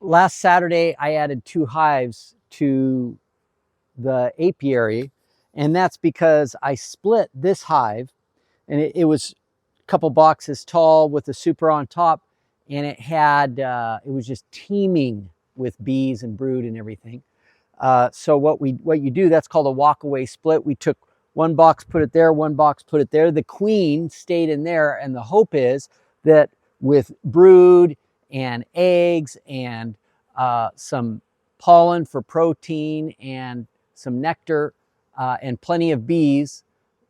last Saturday, I added 2 hives to the apiary, and that's because I split this hive, and it was a couple boxes tall with a super on top, and it had, it was just teeming with bees and brood and everything. So what you do, that's called a walk-away split. We took one box, put it there, one box, put it there. The queen stayed in there, and the hope is that with brood and eggs and some pollen for protein and some nectar and plenty of bees,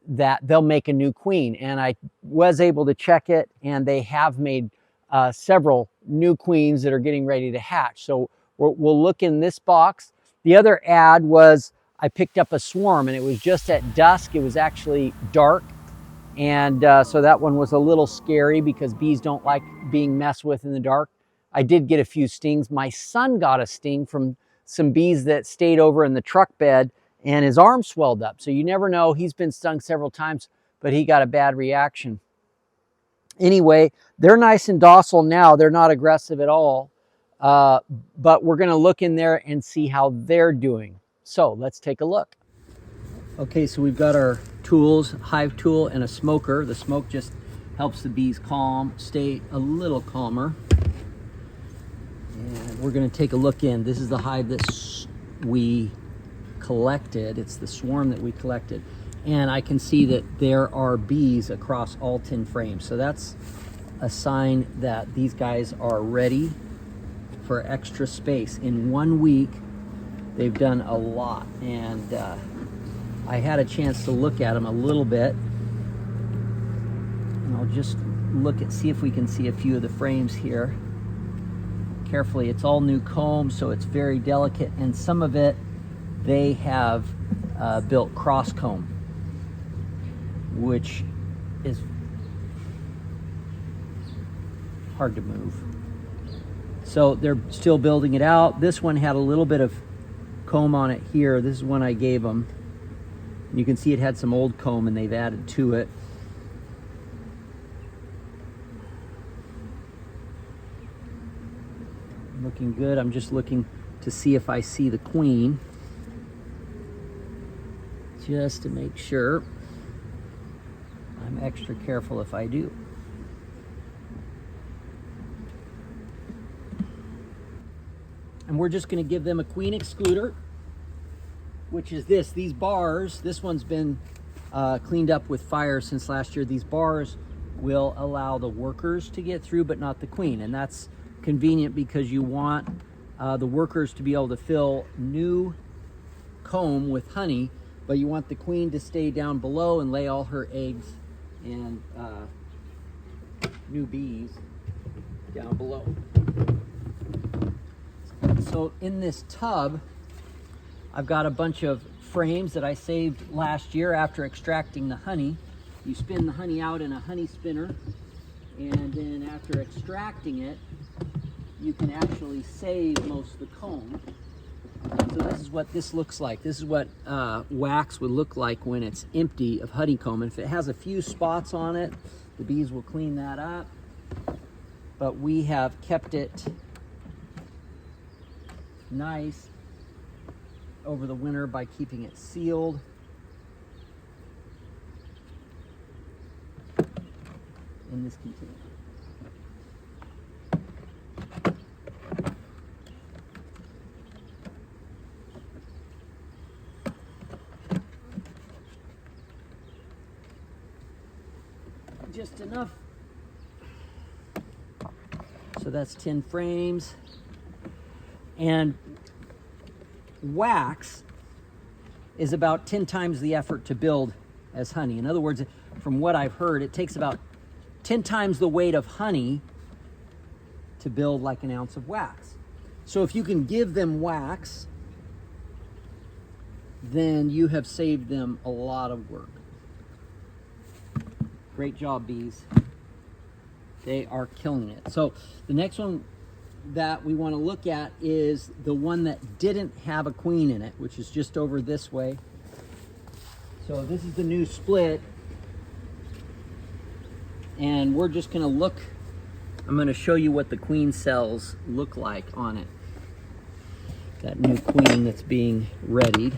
that they'll make a new queen. And I was able to check it, and they have made several new queens that are getting ready to hatch. So we'll look in this box. The other ad was I picked up a swarm, and it was just at dusk. It was actually dark. And so that one was a little scary because bees don't like being messed with in the dark. I did get a few stings. My son got a sting from some bees that stayed over in the truck bed, and his arm swelled up. So you never know. He's been stung several times, but he got a bad reaction. Anyway, they're nice and docile now. They're not aggressive at all. But we're going to look in there and see how they're doing. So let's take a look. Okay, so we've got our tools, hive tool and a smoker. The smoke just helps the bees stay a little calmer. And we're going to take a look in. This is the hive that we collected. It's the swarm that we collected. And I can see that there are bees across all 10 frames. So that's a sign that these guys are ready for extra space. In 1 week, they've done a lot. And I had a chance to look at them a little bit. And I'll just see if we can see a few of the frames here. Carefully, it's all new comb, so it's very delicate. And some of it, they have built cross comb, which is hard to move. So they're still building it out. This one had a little bit of comb on it here. This is one I gave them. And you can see it had some old comb, and they've added to it. Looking good. I'm just looking to see if I see the queen, just to make sure. I'm extra careful if I do. And we're just going to give them a queen excluder, which is these bars. This one's been cleaned up with fire since last year. These bars will allow the workers to get through, but not the queen. And that's convenient because you want the workers to be able to fill new comb with honey, but you want the queen to stay down below and lay all her eggs and new bees down below. So in this tub, I've got a bunch of frames that I saved last year after extracting the honey. You spin the honey out in a honey spinner, and then after extracting it, you can actually save most of the comb. So this is what this looks like. This is what wax would look like when it's empty of honeycomb. And if it has a few spots on it, the bees will clean that up. But we have kept it nice over the winter by keeping it sealed. In this container. Just enough. So that's 10 frames. And wax is about 10 times the effort to build as honey. In other words, from what I've heard, it takes about 10 times the weight of honey to build like an ounce of wax. So if you can give them wax, then you have saved them a lot of work. Great job, bees. They are killing it. So the next one that we want to look at is the one that didn't have a queen in it, which is just over this way. So this is the new split. And we're just going to look, I'm going to show you what the queen cells look like on it. that new queen that's being readied.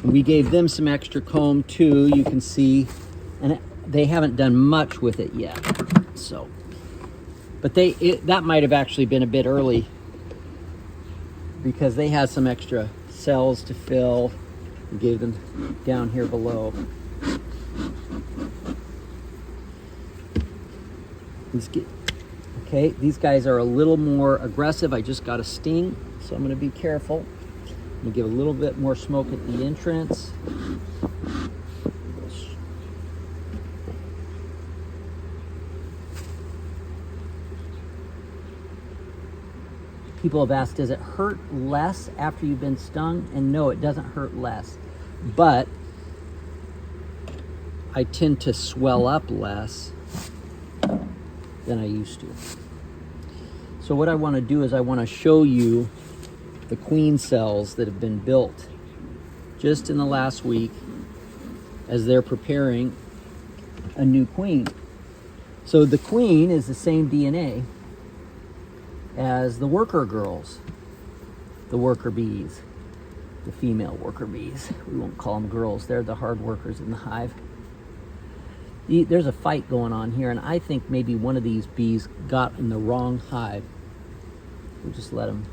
We gave them some extra comb too, you can see, and they haven't done much with it yet. So, but that might have actually been a bit early because they had some extra cells to fill. We gave them down here below. Okay, these guys are a little more aggressive. I just got a sting, so I'm going to be careful. I'm going to give a little bit more smoke at the entrance. People have asked, does it hurt less after you've been stung? And no, it doesn't hurt less. But I tend to swell up less than I used to. So what I want to do is I want to show you the queen cells that have been built just in the last week as they're preparing a new queen. So the queen is the same DNA as the worker girls, the worker bees, the female worker bees. We won't call them girls, they're the hard workers in the hive. There's a fight going on here, and I think maybe one of these bees got in the wrong hive. We'll just let them.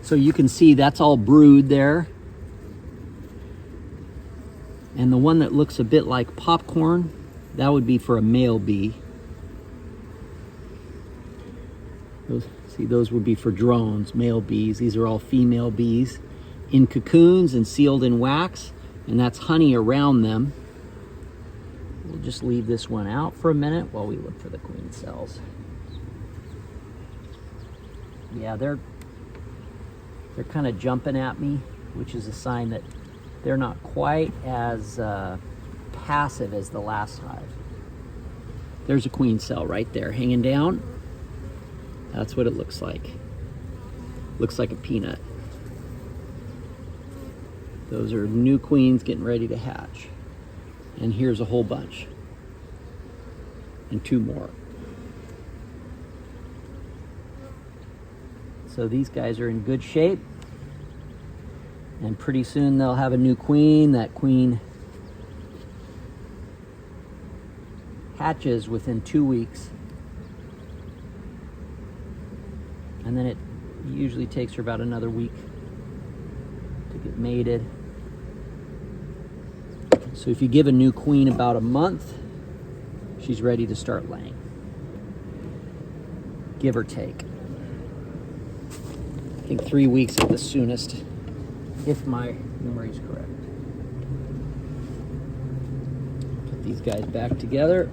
So you can see that's all brood there. And the one that looks a bit like popcorn, that would be for a male bee. Those would be for drones, male bees. These are all female bees in cocoons and sealed in wax, and that's honey around them. We'll just leave this one out for a minute while we look for the queen cells. Yeah, they're kind of jumping at me, which is a sign that they're not quite as passive as the last hive. There's a queen cell right there hanging down. That's what it looks like. Looks like a peanut. Those are new queens getting ready to hatch. And here's a whole bunch. And two more. So these guys are in good shape. And pretty soon they'll have a new queen. That queen hatches within 2 weeks. And then it usually takes her about another week to get mated. So if you give a new queen about a month, she's ready to start laying. Give or take. I think 3 weeks at the soonest, if my memory is correct. Put these guys back together.